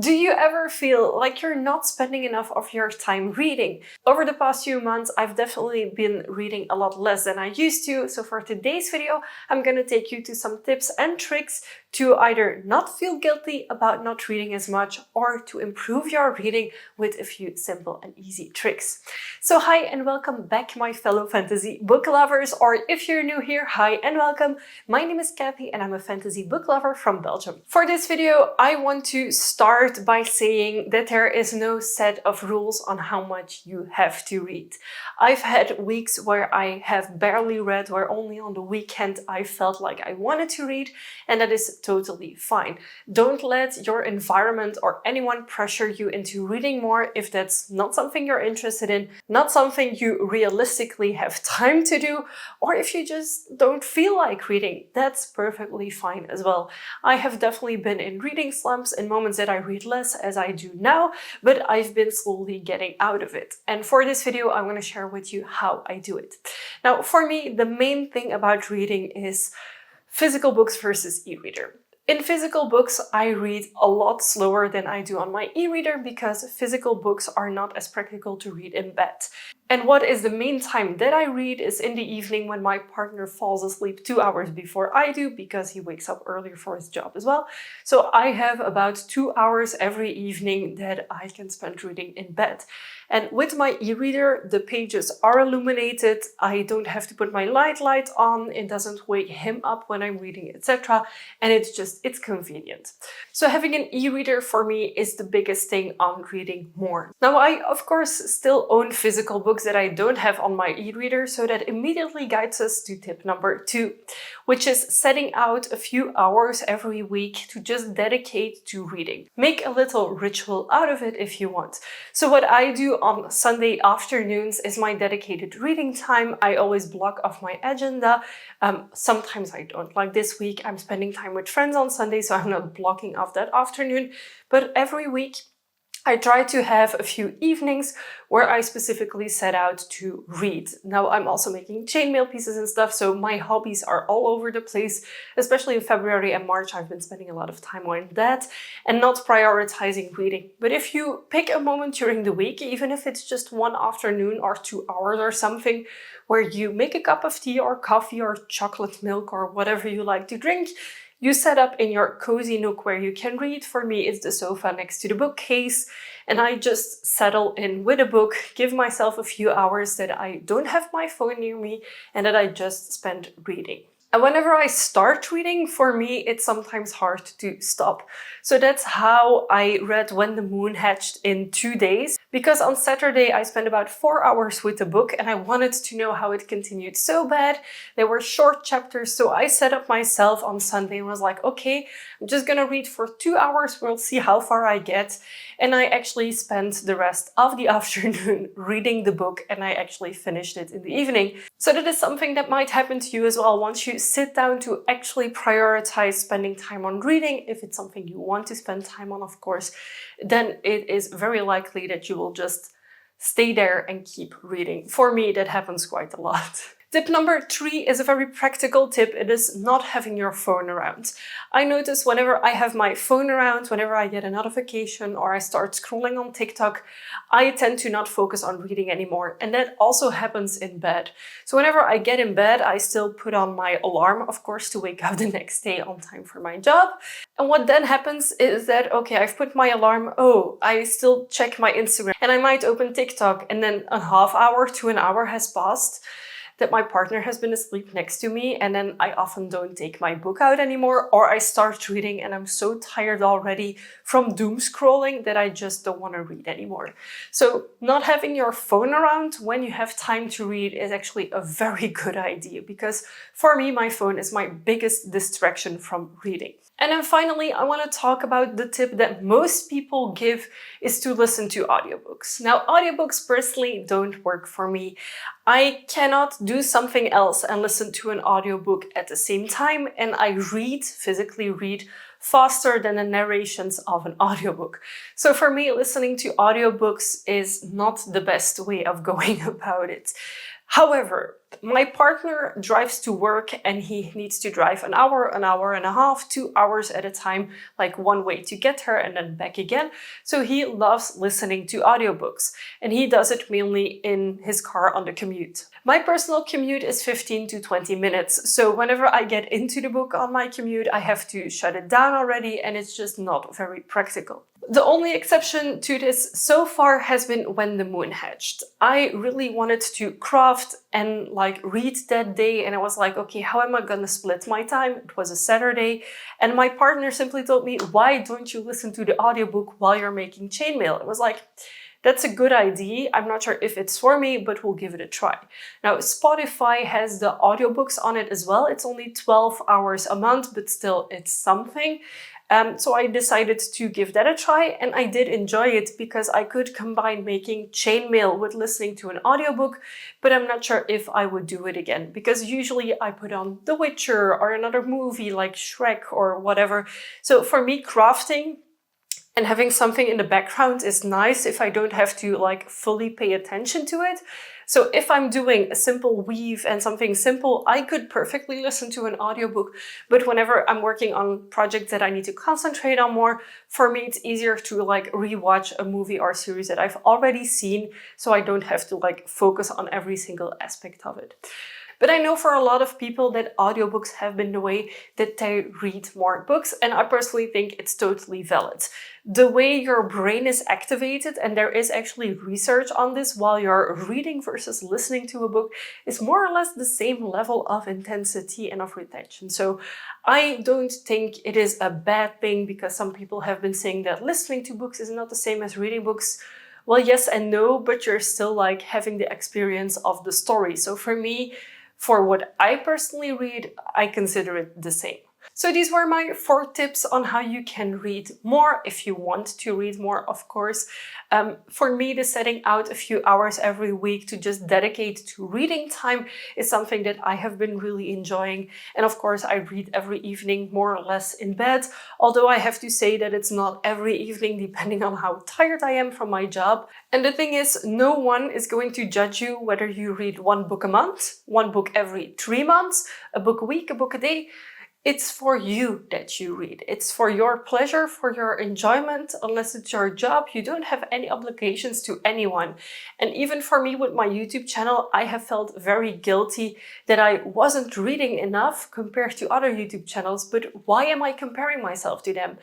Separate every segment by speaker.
Speaker 1: Do you ever feel like you're not spending enough of your time reading? Over the past few months, I've definitely been reading a lot less than I used to. So for today's video, I'm going to take you to some tips and tricks to either not feel guilty about not reading as much or to improve your reading with a few simple and easy tricks. So hi and welcome back, my fellow fantasy book lovers, or if you're new here, hi and welcome. My name is Kathy and I'm a fantasy book lover from Belgium. For this video, I want to start by saying that there is no set of rules on how much you have to read. I've had weeks where I have barely read, where only on the weekend I felt like I wanted to read, and that is totally fine. Don't let your environment or anyone pressure you into reading more if that's not something you're interested in, not something you realistically have time to do, or if you just don't feel like reading. That's perfectly fine as well. I have definitely been in reading slumps in moments that I read less as I do now, but I've been slowly getting out of it. And for this video, I'm going to share with you how I do it. Now, for me, the main thing about reading is physical books versus e-reader. In physical books, I read a lot slower than I do on my e-reader because physical books are not as practical to read in bed. And what is the main time that I read is in the evening when my partner falls asleep 2 hours before I do because he wakes up earlier for his job as well. So I have about 2 hours every evening that I can spend reading in bed. And with my e-reader, the pages are illuminated. I don't have to put my light on. It doesn't wake him up when I'm reading, etc. And it's convenient. So having an e-reader for me is the biggest thing on reading more. Now, I of course still own physical books that I don't have on my e-reader, so that immediately guides us to tip number 2, which is setting out a few hours every week to just dedicate to reading. Make a little ritual out of it if you want. So what I do on Sunday afternoons is my dedicated reading time. I always block off my agenda. Sometimes I don't. Like this week, I'm spending time with friends on Sunday, so I'm not blocking off that afternoon. But every week, I try to have a few evenings where I specifically set out to read. Now, I'm also making chainmail pieces and stuff, so my hobbies are all over the place. Especially in February and March, I've been spending a lot of time on that and not prioritizing reading. But if you pick a moment during the week, even if it's just one afternoon or 2 hours or something, where you make a cup of tea or coffee or chocolate milk or whatever you like to drink, you set up in your cozy nook where you can read. For me, it's the sofa next to the bookcase, and I just settle in with a book, give myself a few hours that I don't have my phone near me and that I just spend reading. And whenever I start reading, for me, it's sometimes hard to stop. So that's how I read When the Moon Hatched in 2 days. Because on Saturday, I spent about 4 hours with the book and I wanted to know how it continued so bad. They were short chapters, so I set up myself on Sunday and was like, okay, I'm just gonna read for 2 hours. We'll see how far I get. And I actually spent the rest of the afternoon reading the book and I actually finished it in the evening. So that is something that might happen to you as well. Once you sit down to actually prioritize spending time on reading, if it's something you want to spend time on, of course, then it is very likely that you will just stay there and keep reading. For me, that happens quite a lot. Tip number 3 is a very practical tip. It is not having your phone around. I notice whenever I have my phone around, whenever I get a notification or I start scrolling on TikTok, I tend to not focus on reading anymore. And that also happens in bed. So whenever I get in bed, I still put on my alarm, of course, to wake up the next day on time for my job. And what then happens is that, okay, I've put my alarm, I still check my Instagram and I might open TikTok and then a half hour to an hour has passed that my partner has been asleep next to me, and then I often don't take my book out anymore, or I start reading and I'm so tired already from doom scrolling that I just don't want to read anymore. So not having your phone around when you have time to read is actually a very good idea, because for me, my phone is my biggest distraction from reading. And then finally, I want to talk about the tip that most people give is to listen to audiobooks. Now, audiobooks personally don't work for me. I cannot do something else and listen to an audiobook at the same time, and I physically read faster than the narrations of an audiobook. So for me, listening to audiobooks is not the best way of going about it. However, My partner drives to work and he needs to drive an hour and a half, 2 hours at a time, like one way to get her and then back again. So he loves listening to audiobooks and he does it mainly in his car on the commute. My personal commute is 15 to 20 minutes. So whenever I get into the book on my commute, I have to shut it down already and it's just not very practical. The only exception to this so far has been When the Moon Hatched. I really wanted to craft and like read that day and I was like, okay, how am I gonna split my time? It was a Saturday and my partner simply told me, why don't you listen to the audiobook while you're making chainmail? I was like, that's a good idea. I'm not sure if it's for me, but we'll give it a try. Now, Spotify has the audiobooks on it as well. It's only 12 hours a month, but still it's something. So I decided to give that a try and I did enjoy it because I could combine making chainmail with listening to an audiobook, but I'm not sure if I would do it again because usually I put on The Witcher or another movie like Shrek or whatever. So for me, crafting and having something in the background is nice if I don't have to like fully pay attention to it. So if I'm doing a simple weave and something simple, I could perfectly listen to an audiobook. But whenever I'm working on projects that I need to concentrate on more, for me it's easier to like rewatch a movie or series that I've already seen so I don't have to like focus on every single aspect of it. But I know for a lot of people that audiobooks have been the way that they read more books, and I personally think it's totally valid. The way your brain is activated, and there is actually research on this while you're reading versus listening to a book, is more or less the same level of intensity and of retention. So I don't think it is a bad thing because some people have been saying that listening to books is not the same as reading books. Well, yes and no, but you're still like having the experience of the story. So for me, for what I personally read, I consider it the same. So these were my 4 tips on how you can read more, if you want to read more, of course. For me, the setting out a few hours every week to just dedicate to reading time is something that I have been really enjoying. And of course, I read every evening, more or less in bed, although I have to say that it's not every evening, depending on how tired I am from my job. And the thing is, no one is going to judge you whether you read 1 book a month, 1 book every 3 months, a book a week, a book a day. It's for you that you read. It's for your pleasure, for your enjoyment. Unless it's your job, you don't have any obligations to anyone. And even for me with my YouTube channel, I have felt very guilty that I wasn't reading enough compared to other YouTube channels. But why am I comparing myself to them?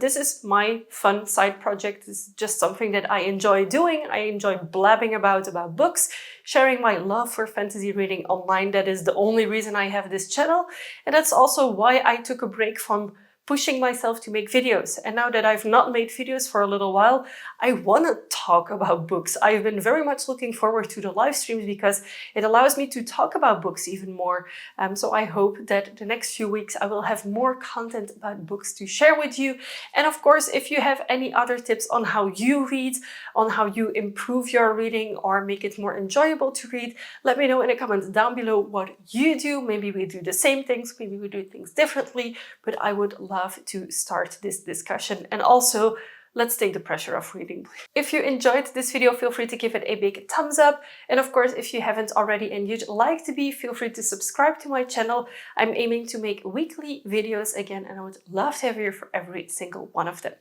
Speaker 1: This is my fun side project. It's just something that I enjoy doing. I enjoy blabbing about books, sharing my love for fantasy reading online. That is the only reason I have this channel. And that's also why I took a break from pushing myself to make videos. And now that I've not made videos for a little while, I want to talk about books. I've been very much looking forward to the live streams because it allows me to talk about books even more. So I hope that the next few weeks I will have more content about books to share with you. And of course, if you have any other tips on how you read, on how you improve your reading or make it more enjoyable to read, let me know in the comments down below what you do. Maybe we do the same things, maybe we do things differently, but I would love to start this discussion. And also, let's take the pressure off reading. If you enjoyed this video, feel free to give it a big thumbs up. And of course, if you haven't already and you'd like to be, feel free to subscribe to my channel. I'm aiming to make weekly videos again, and I would love to have you here for every single one of them.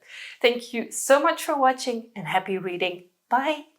Speaker 1: Thank you so much for watching and happy reading. Bye!